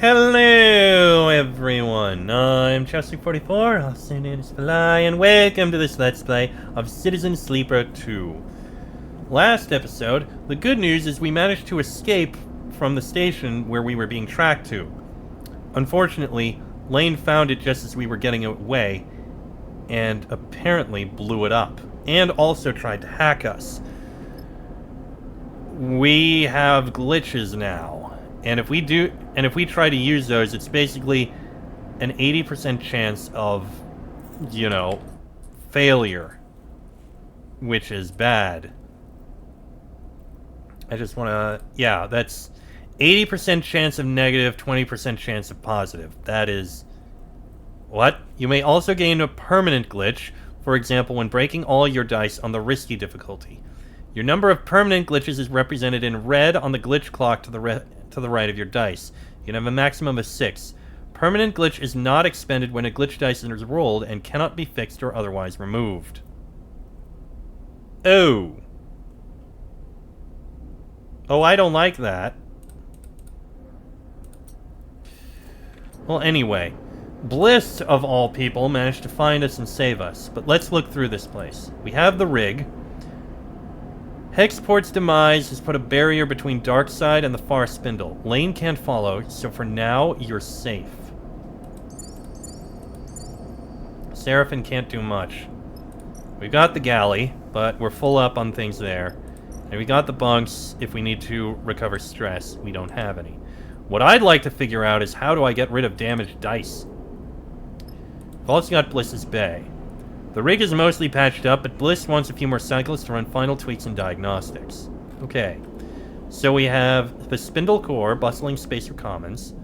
Hello, everyone. I'm Chelsea44, also known as Fly, and welcome to this Let's Play of Citizen Sleeper 2. Last episode, the good news is we managed to escape from the station where we were being tracked to. Unfortunately, Lane found it just as we were getting away, and apparently blew it up, and also tried to hack us. We have glitches now. And if we try to use those, it's basically an 80% chance of, failure. Which is bad. I just want to... Yeah, that's 80% chance of negative, 20% chance of positive. That is... What? You may also gain a permanent glitch, for example, when breaking all your dice on the risky difficulty. Your number of permanent glitches is represented in red on the glitch clock to the right of your dice. You can have a maximum of 6. Permanent glitch is not expended when a glitch dice is rolled and cannot be fixed or otherwise removed. Oh, I don't like that. Well, anyway, Bliss, of all people, managed to find us and save us. But let's look through this place. We have the rig. Hexport's demise has put a barrier between Darkside and the far Spindle. Lane can't follow, so for now, you're safe. Seraphin can't do much. We've got the galley, but we're full up on things there. And we got the bunks if we need to recover stress. We don't have any. What I'd like to figure out is how do I get rid of damaged dice? We've also got Bliss's Bay. The rig is mostly patched up, but Bliss wants a few more cycles to run final tweaks and diagnostics. Okay. So we have the Spindle Core, bustling Spacer Commons,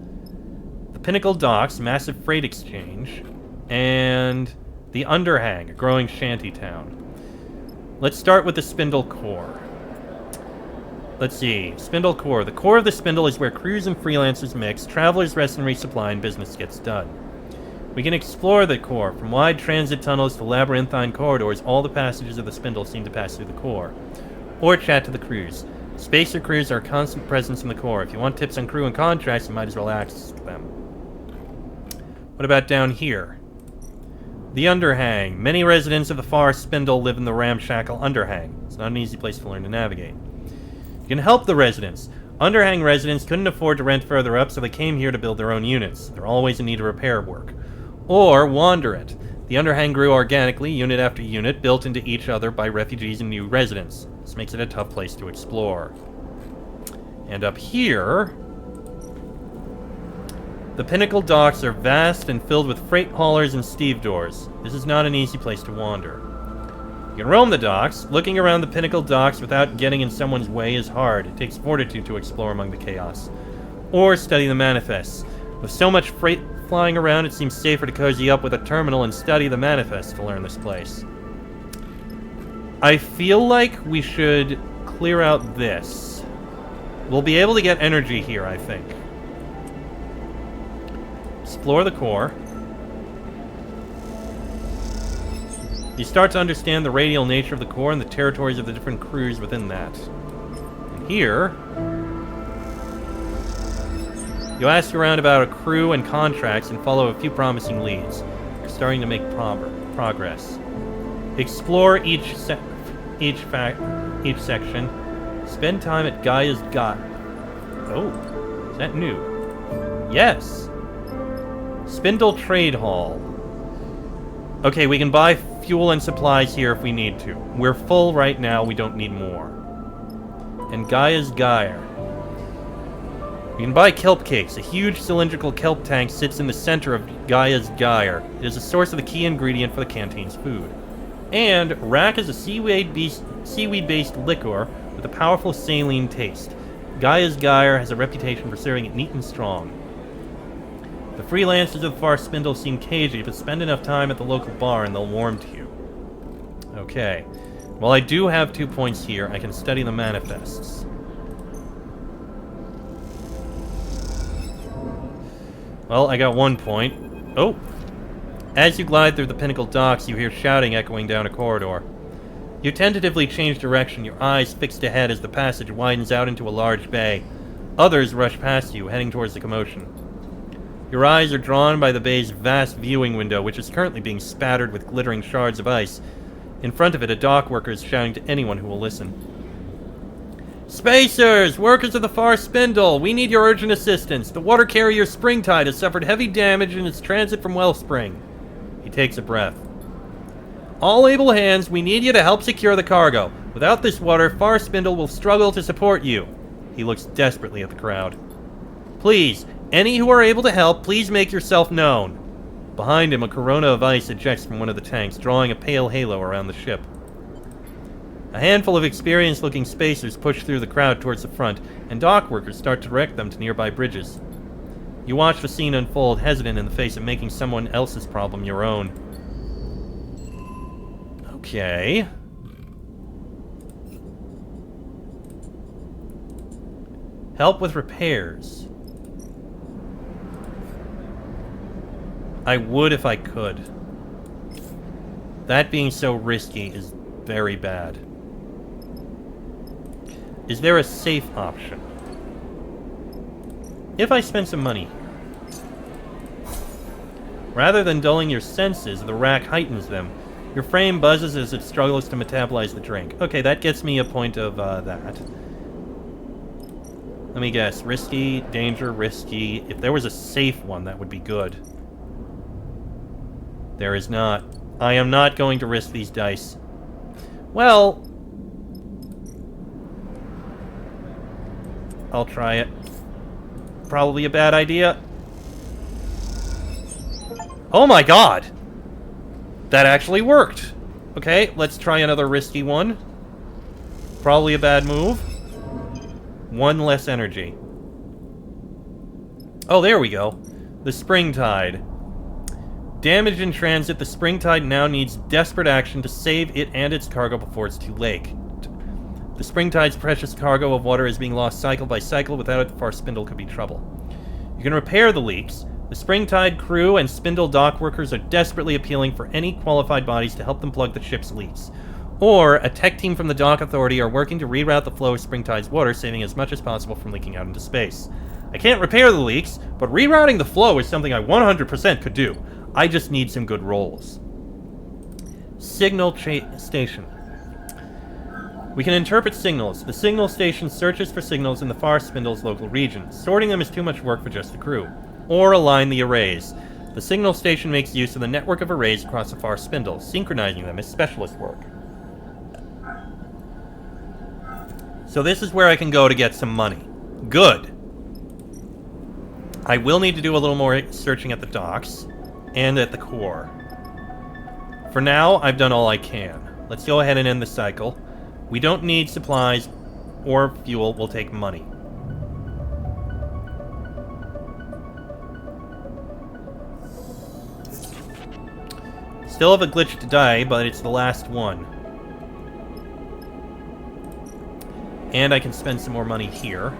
the Pinnacle Docks, massive freight exchange, and the Underhang, a growing shanty town. Let's start with the Spindle Core. Let's see. Spindle Core. The core of the Spindle is where crews and freelancers mix, travelers rest and resupply, and business gets done. We can explore the core. From wide transit tunnels to labyrinthine corridors, all the passages of the Spindle seem to pass through the core. Or chat to the crews. Spacer crews are a constant presence in the core. If you want tips on crew and contracts, you might as well ask them. What about down here? The Underhang. Many residents of the far Spindle live in the ramshackle Underhang. It's not an easy place to learn to navigate. You can help the residents. Underhang residents couldn't afford to rent further up, so they came here to build their own units. They're always in need of repair work. Or wander it. The Underhang grew organically, unit after unit, built into each other by refugees and new residents. This makes it a tough place to explore. And up here, the Pinnacle Docks are vast and filled with freight haulers and stevedores. This is not an easy place to wander. You can roam the docks. Looking around the Pinnacle Docks without getting in someone's way is hard. It takes fortitude to explore among the chaos. Or study the manifests. With so much freight flying around, it seems safer to cozy up with a terminal and study the manifest to learn this place. I feel like we should clear out this. We'll be able to get energy here, I think. Explore the core. You start to understand the radial nature of the core and the territories of the different crews within that. And here, you ask around about a crew and contracts and follow a few promising leads. You're starting to make progress. Explore each section. Spend time at Gaia's God. Oh, is that new? Yes. Spindle Trade Hall. Okay, we can buy fuel and supplies here if we need to. We're full right now, we don't need more. And Gaia's Gyre. You can buy kelp cakes. A huge cylindrical kelp tank sits in the center of Gaia's Gyre. It is a source of the key ingredient for the canteen's food. And Rack is a seaweed-based liquor with a powerful saline taste. Gaia's Gyre has a reputation for serving it neat and strong. The freelancers of the far Spindle seem cagey, but spend enough time at the local bar and they'll warm to you. Okay. Well, I do have 2 points here. I can study the manifests. Well, I got 1 point. Oh! As you glide through the Pinnacle Docks, you hear shouting echoing down a corridor. You tentatively change direction, your eyes fixed ahead as the passage widens out into a large bay. Others rush past you, heading towards the commotion. Your eyes are drawn by the bay's vast viewing window, which is currently being spattered with glittering shards of ice. In front of it, a dock worker is shouting to anyone who will listen. Spacers! Workers of the far Spindle! We need your urgent assistance. The water carrier Springtide has suffered heavy damage in its transit from Wellspring. He takes a breath. All able hands, we need you to help secure the cargo. Without this water, Far Spindle will struggle to support you. He looks desperately at the crowd. Please, any who are able to help, please make yourself known. Behind him, a corona of ice ejects from one of the tanks, drawing a pale halo around the ship. A handful of experienced-looking spacers push through the crowd towards the front, and dock workers start to direct them to nearby bridges. You watch the scene unfold, hesitant in the face of making someone else's problem your own. Okay. Help with repairs. I would if I could. That being so risky is very bad. Is there a safe option? If I spend some money. Rather than dulling your senses, the rack heightens them. Your frame buzzes as it struggles to metabolize the drink. Okay, that gets me a point of that. Let me guess. Risky, danger, risky. If there was a safe one, that would be good. There is not. I am not going to risk these dice. Well, I'll try it. Probably a bad idea. Oh my god! That actually worked! Okay, let's try another risky one. Probably a bad move. One less energy. Oh, there we go. The Springtide. Damaged in transit, the Springtide now needs desperate action to save it and its cargo before it's too late. The Springtide's precious cargo of water is being lost cycle by cycle. Without it, the far Spindle could be trouble. You can repair the leaks. The Springtide crew and Spindle dock workers are desperately appealing for any qualified bodies to help them plug the ship's leaks. Or, a tech team from the Dock Authority are working to reroute the flow of Springtide's water, saving as much as possible from leaking out into space. I can't repair the leaks, but rerouting the flow is something I 100% could do. I just need some good rolls. Signal station. We can interpret signals. The signal station searches for signals in the far Spindle's local region. Sorting them is too much work for just the crew. Or align the arrays. The signal station makes use of the network of arrays across the far Spindle. Synchronizing them is specialist work. So this is where I can go to get some money. Good. I will need to do a little more searching at the docks and at the core. For now, I've done all I can. Let's go ahead and end the cycle. We don't need supplies or fuel. We'll take money. Still have a glitch to die, but it's the last one. And I can spend some more money here.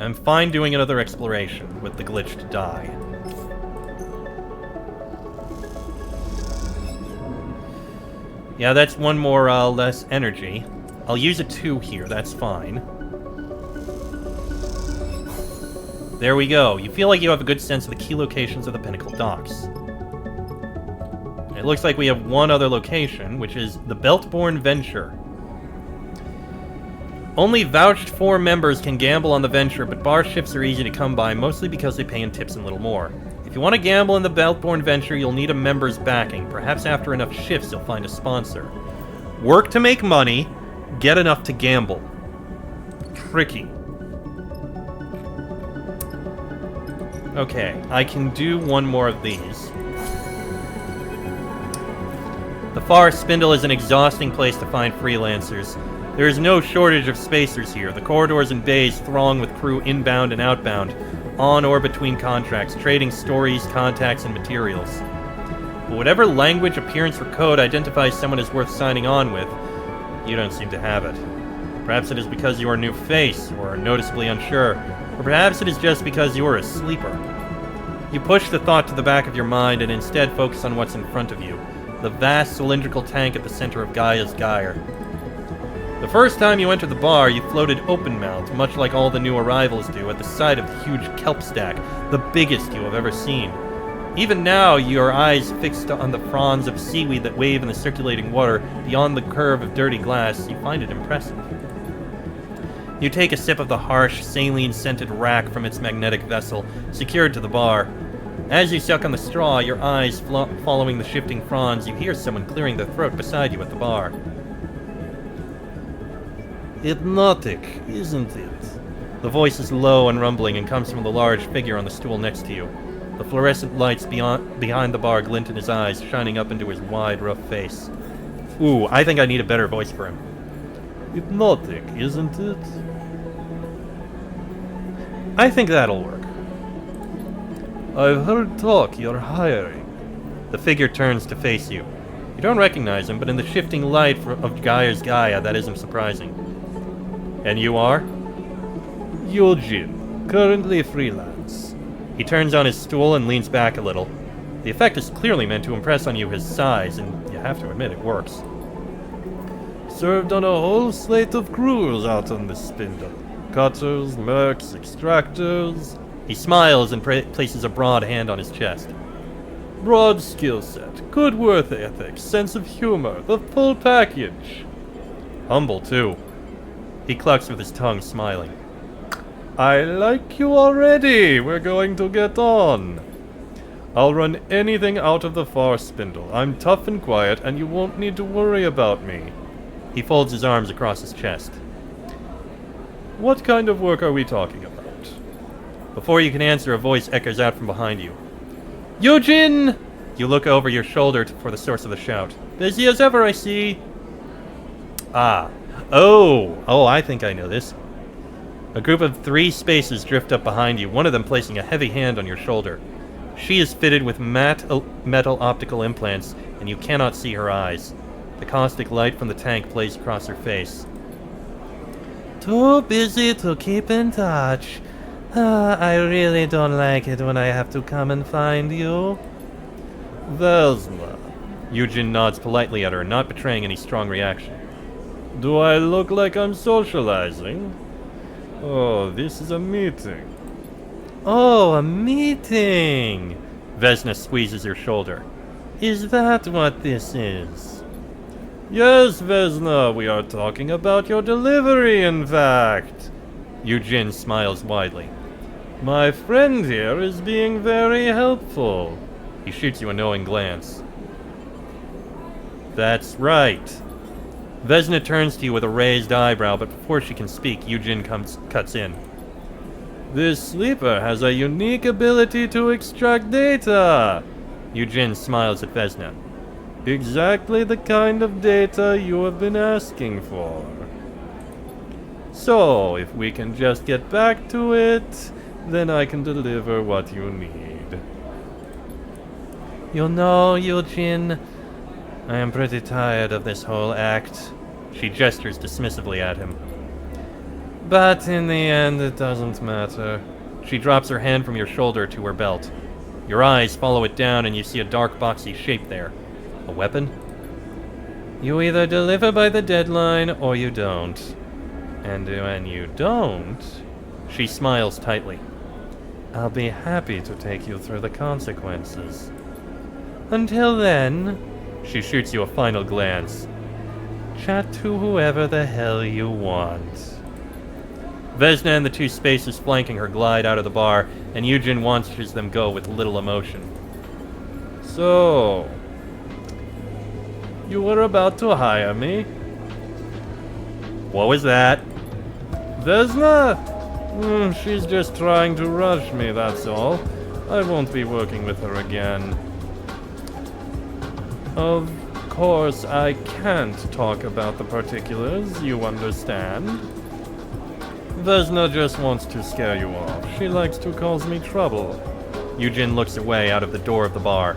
I'm fine doing another exploration with the glitch to die. Yeah, that's one more less energy. I'll use a 2 here, that's fine. There we go. You feel like you have a good sense of the key locations of the Pinnacle docks. It looks like we have one other location, which is the Beltborn Venture. Only vouched-for members can gamble on the Venture, but bar ships are easy to come by, mostly because they pay in tips and little more. If you want to gamble in the Beltborn Venture, you'll need a member's backing. Perhaps after enough shifts, you'll find a sponsor. Work to make money, get enough to gamble. Tricky. Okay, I can do one more of these. The far Spindle is an exhausting place to find freelancers. There is no shortage of spacers here. The corridors and bays throng with crew inbound and outbound, on or between contracts, trading stories, contacts, and materials. But whatever language, appearance, or code identifies someone as worth signing on with, you don't seem to have it. Perhaps it is because you are a new face, or are noticeably unsure, or perhaps it is just because you are a sleeper. You push the thought to the back of your mind and instead focus on what's in front of you, the vast cylindrical tank at the center of Gaia's gyre. The first time you entered the bar, you floated open-mouthed, much like all the new arrivals do, at the sight of the huge kelp stack, the biggest you have ever seen. Even now, your eyes fixed on the fronds of seaweed that wave in the circulating water beyond the curve of dirty glass, you find it impressive. You take a sip of the harsh, saline-scented rack from its magnetic vessel, secured to the bar. As you suck on the straw, your eyes following the shifting fronds, you hear someone clearing their throat beside you at the bar. Hypnotic, isn't it? The voice is low and rumbling and comes from the large figure on the stool next to you. The fluorescent lights behind the bar glint in his eyes, shining up into his wide, rough face. Ooh, I think I need a better voice for him. Hypnotic, isn't it? I think that'll work. I've heard talk you're hiring. The figure turns to face you. You don't recognize him, but in the shifting light of Gaia's Gaia, that isn't surprising. And you are? Eugene, currently freelance. He turns on his stool and leans back a little. The effect is clearly meant to impress on you his size, and you have to admit it works. Served on a whole slate of crews out on the Spindle. Cutters, mercs, extractors. He smiles and places a broad hand on his chest. Broad skill set, good work ethic, sense of humor, the full package. Humble, too. He clucks with his tongue, smiling. I like you already. We're going to get on. I'll run anything out of the far Spindle. I'm tough and quiet, and you won't need to worry about me. He folds his arms across his chest. What kind of work are we talking about? Before you can answer, a voice echoes out from behind you. Eugene! You look over your shoulder for the source of the shout. Busy as ever, I see. Ah. Oh, I think I know this. A group of 3 spaces drift up behind you, one of them placing a heavy hand on your shoulder. She is fitted with metal optical implants, and you cannot see her eyes. The caustic light from the tank plays across her face. Too busy to keep in touch. I really don't like it when I have to come and find you. Vesna. Eugene nods politely at her, not betraying any strong reaction. Do I look like I'm socializing? Oh, this is a meeting. Oh, a meeting! Vesna squeezes her shoulder. Is that what this is? Yes, Vesna, we are talking about your delivery, in fact. Eugene smiles widely. My friend here is being very helpful. He shoots you a knowing glance. That's right. Vesna turns to you with a raised eyebrow, but before she can speak, Eugene cuts in. This sleeper has a unique ability to extract data. Eugene smiles at Vesna. Exactly the kind of data you have been asking for. So, if we can just get back to it, then I can deliver what you need. You know, Eugene, I am pretty tired of this whole act. She gestures dismissively at him. But in the end, it doesn't matter. She drops her hand from your shoulder to her belt. Your eyes follow it down and you see a dark boxy shape there. A weapon? You either deliver by the deadline or you don't. And when you don't... She smiles tightly. I'll be happy to take you through the consequences. Until then, she shoots you a final glance. Chat to whoever the hell you want. Vesna and the 2 spaces flanking her glide out of the bar, and Eugene watches them go with little emotion. So, you were about to hire me? What was that? Vesna? She's just trying to rush me, that's all. I won't be working with her again. Of course, I can't talk about the particulars, you understand. Vesna just wants to scare you off. She likes to cause me trouble. Eugene looks away out of the door of the bar.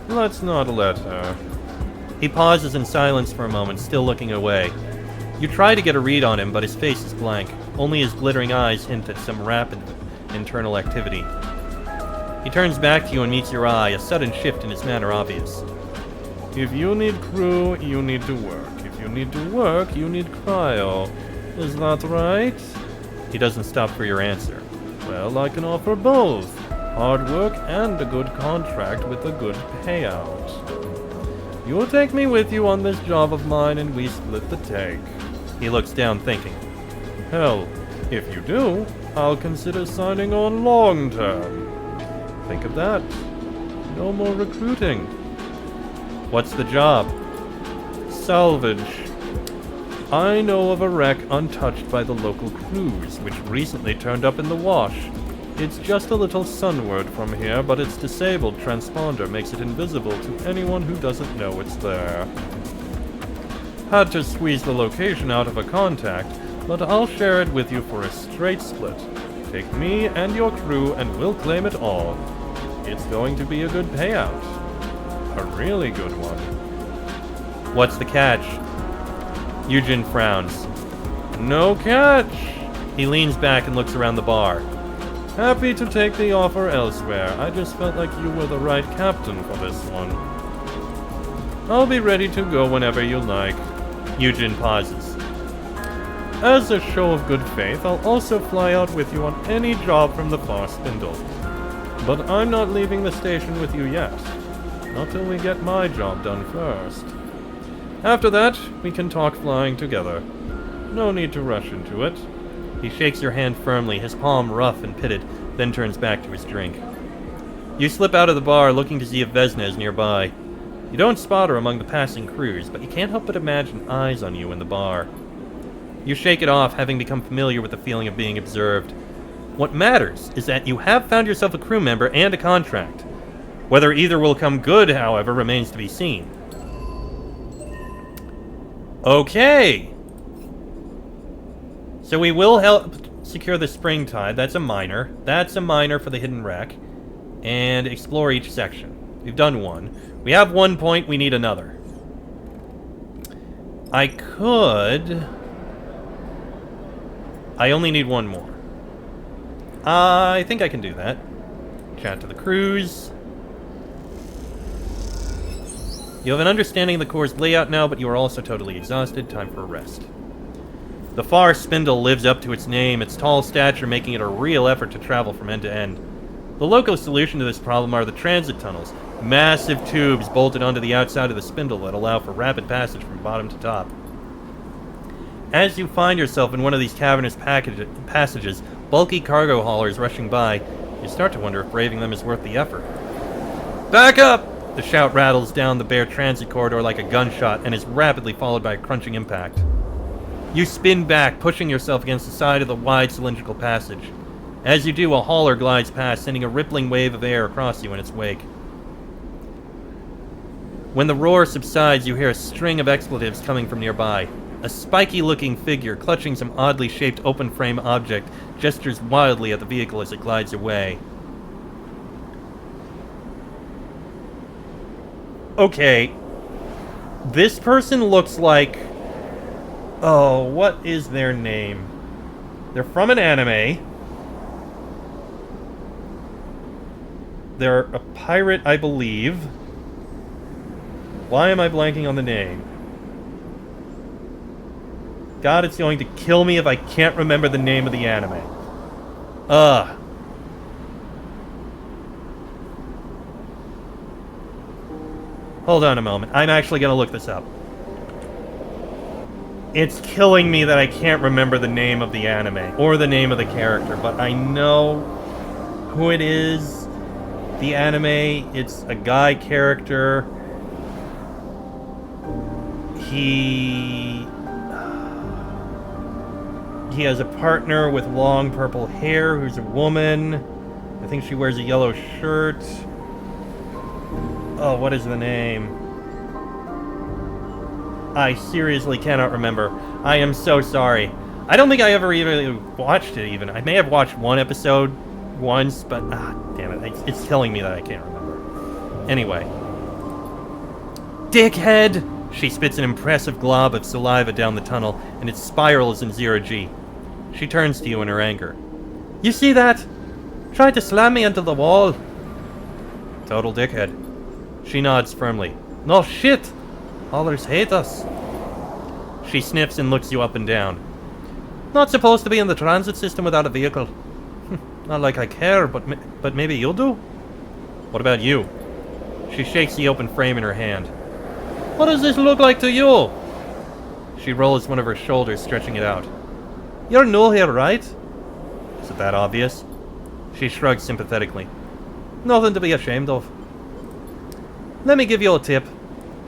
Let's not let her. He pauses in silence for a moment, still looking away. You try to get a read on him, but his face is blank. Only his glittering eyes hint at some rapid internal activity. He turns back to you and meets your eye, a sudden shift in his manner obvious. If you need crew, you need to work. If you need to work, you need cryo. Is that right? He doesn't stop for your answer. Well, I can offer both. Hard work and a good contract with a good payout. You'll take me with you on this job of mine and we split the take. He looks down thinking. Hell, if you do, I'll consider signing on long term. Think of that. No more recruiting. What's the job? Salvage. I know of a wreck untouched by the local crews, which recently turned up in the wash. It's just a little sunward from here, but its disabled transponder makes it invisible to anyone who doesn't know it's there. Had to squeeze the location out of a contact, but I'll share it with you for a straight split. Take me and your crew and we'll claim it all. It's going to be a good payout. A really good one. What's the catch? Eugen frowns. No catch! He leans back and looks around the bar. Happy to take the offer elsewhere. I just felt like you were the right captain for this one. I'll be ready to go whenever you like. Eugen pauses. As a show of good faith, I'll also fly out with you on any job from the far Spindle. But I'm not leaving the station with you yet. Not till we get my job done first. After that, we can talk flying together. No need to rush into it. He shakes your hand firmly, his palm rough and pitted, then turns back to his drink. You slip out of the bar looking to see if Vesna is nearby. You don't spot her among the passing crews, but you can't help but imagine eyes on you in the bar. You shake it off, having become familiar with the feeling of being observed. What matters is that you have found yourself a crew member and a contract. Whether either will come good, however, remains to be seen. Okay! So we will help secure the spring tide. That's a minor. That's a minor for the hidden wreck. And explore each section. We've done one. We have 1 point, we need another. I only need one more. I think I can do that. Chat to the crews. You have an understanding of the Corps' layout now, but you are also totally exhausted. Time for a rest. The far Spindle lives up to its name, its tall stature making it a real effort to travel from end to end. The local solution to this problem are the transit tunnels, massive tubes bolted onto the outside of the Spindle that allow for rapid passage from bottom to top. As you find yourself in one of these cavernous passages, bulky cargo haulers rushing by, you start to wonder if braving them is worth the effort. Back up! The shout rattles down the bare transit corridor like a gunshot and is rapidly followed by a crunching impact. You spin back, pushing yourself against the side of the wide cylindrical passage. As you do, a hauler glides past, sending a rippling wave of air across you in its wake. When the roar subsides, you hear a string of expletives coming from nearby. A spiky-looking figure, clutching some oddly shaped open-frame object, gestures wildly at the vehicle as it glides away. Okay. This person looks like... Oh, what is their name? They're from an anime. They're a pirate, I believe. Why am I blanking on the name? God, it's going to kill me if I can't remember the name of the anime. Hold on a moment. I'm actually going to look this up. It's killing me that I can't remember the name of the anime or the name of the character, but I know who it is. The anime, it's a guy character. He has a partner with long purple hair who's a woman. I think she wears a yellow shirt. Oh, what is the name? I seriously cannot remember. I am so sorry. I don't think I ever even watched it, even. I may have watched one episode once, but damn it. It's killing me that I can't remember. Anyway. Dickhead! She spits an impressive glob of saliva down the tunnel, and it spirals in 0G. She turns to you in her anger. You see that? Tried to slam me into the wall. Total dickhead. She nods firmly. No shit! Haulers hate us. She sniffs and looks you up and down. Not supposed to be in the transit system without a vehicle. Not like I care, but maybe you'll do? What about you? She shakes the open frame in her hand. What does this look like to you? She rolls one of her shoulders, stretching it out. You're new here, right? Is it that obvious? She shrugs sympathetically. Nothing to be ashamed of. Let me give you a tip.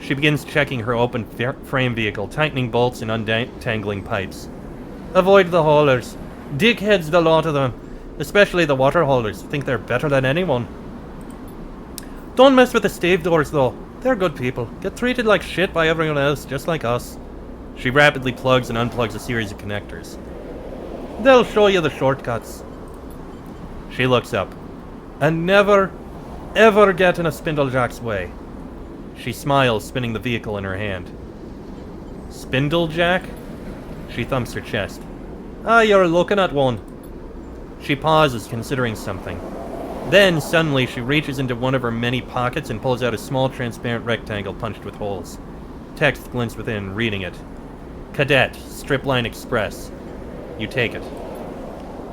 She begins checking her open frame vehicle, tightening bolts and untangling pipes. Avoid the haulers. Dickheads, the lot of them. Especially the water haulers. Think they're better than anyone. Don't mess with the stave doors, though. They're good people. Get treated like shit by everyone else, just like us. She rapidly plugs and unplugs a series of connectors. They'll show you the shortcuts. She looks up. And never, ever get in a Spindlejack's way. She smiles, spinning the vehicle in her hand. Spindlejack? She thumps her chest. Ah, you're looking at one. She pauses, considering something. Then, suddenly, she reaches into one of her many pockets and pulls out a small, transparent rectangle punched with holes. Text glints within, reading it. Cadet, Stripline Express. You take it.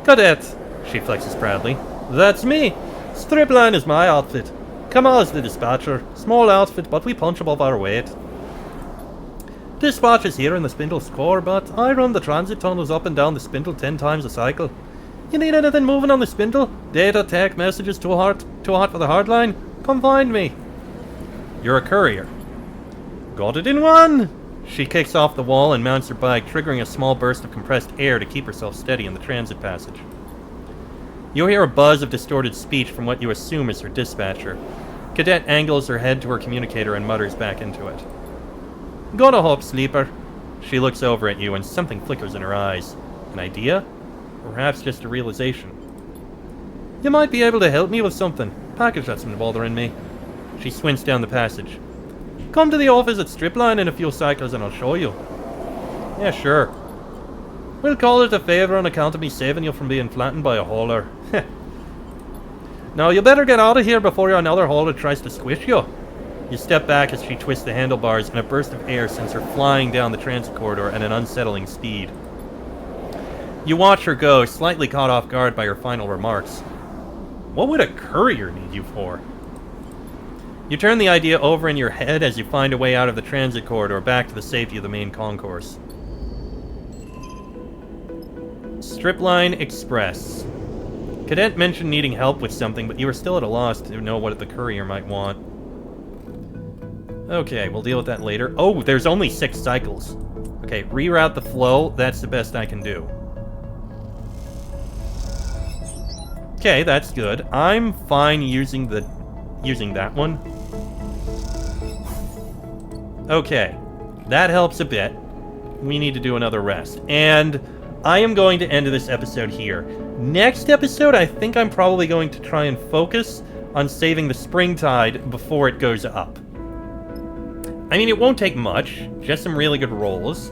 Cadet, she flexes proudly. That's me. Stripline is my outfit. Kamal is the dispatcher. Small outfit, but we punch above our weight. Dispatch is here in the Spindle's core, but I run the transit tunnels up and down the Spindle 10 times a cycle. You need anything moving on the Spindle? Data, tech, messages too hot for the hardline? Come find me. You're a courier. Got it in one! She kicks off the wall and mounts her bike, triggering a small burst of compressed air to keep herself steady in the transit passage. You hear a buzz of distorted speech from what you assume is her dispatcher. Cadet angles her head to her communicator and mutters back into it. Gonna hope, sleeper. She looks over at you and something flickers in her eyes. An idea? Or perhaps just a realization. You might be able to help me with something. Package that's been bothering me. She squints down the passage. Come to the office at Stripline in a few cycles and I'll show you. Yeah, sure. We'll call it a favor on account of me saving you from being flattened by a hauler. Now you better get out of here before another hauler tries to squish you. You step back as she twists the handlebars and a burst of air sends her flying down the transit corridor at an unsettling speed. You watch her go, slightly caught off guard by her final remarks. What would a courier need you for? You turn the idea over in your head as you find a way out of the transit corridor back to the safety of the main concourse. Stripline Express. Cadet mentioned needing help with something, but you were still at a loss to know what the courier might want. Okay, we'll deal with that later. Oh, there's only 6 cycles. Okay, reroute the flow. That's the best I can do. Okay, that's good. I'm fine using that one. Okay, that helps a bit. We need to do another rest. And I am going to end this episode here. Next episode, I think I'm probably going to try and focus on saving the Springtide before it goes up. I mean, it won't take much, just some really good rolls.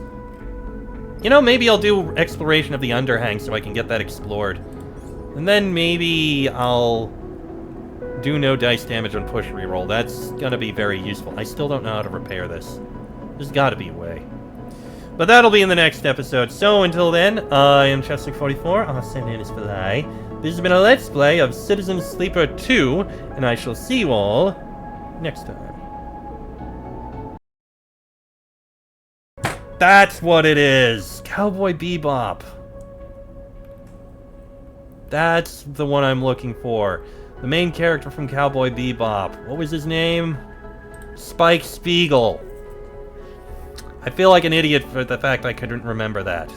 You know, maybe I'll do exploration of the underhang so I can get that explored. And then maybe I'll do no dice damage on push reroll. That's gonna be very useful. I still don't know how to repair this. There's gotta be a way. But that'll be in the next episode. So until then, I am Chester44. Our name is Fly. This has been a Let's Play of Citizen Sleeper 2, and I shall see you all next time. That's what it is! Cowboy Bebop. That's the one I'm looking for. The main character from Cowboy Bebop. What was his name? Spike Spiegel. I feel like an idiot for the fact I couldn't remember that.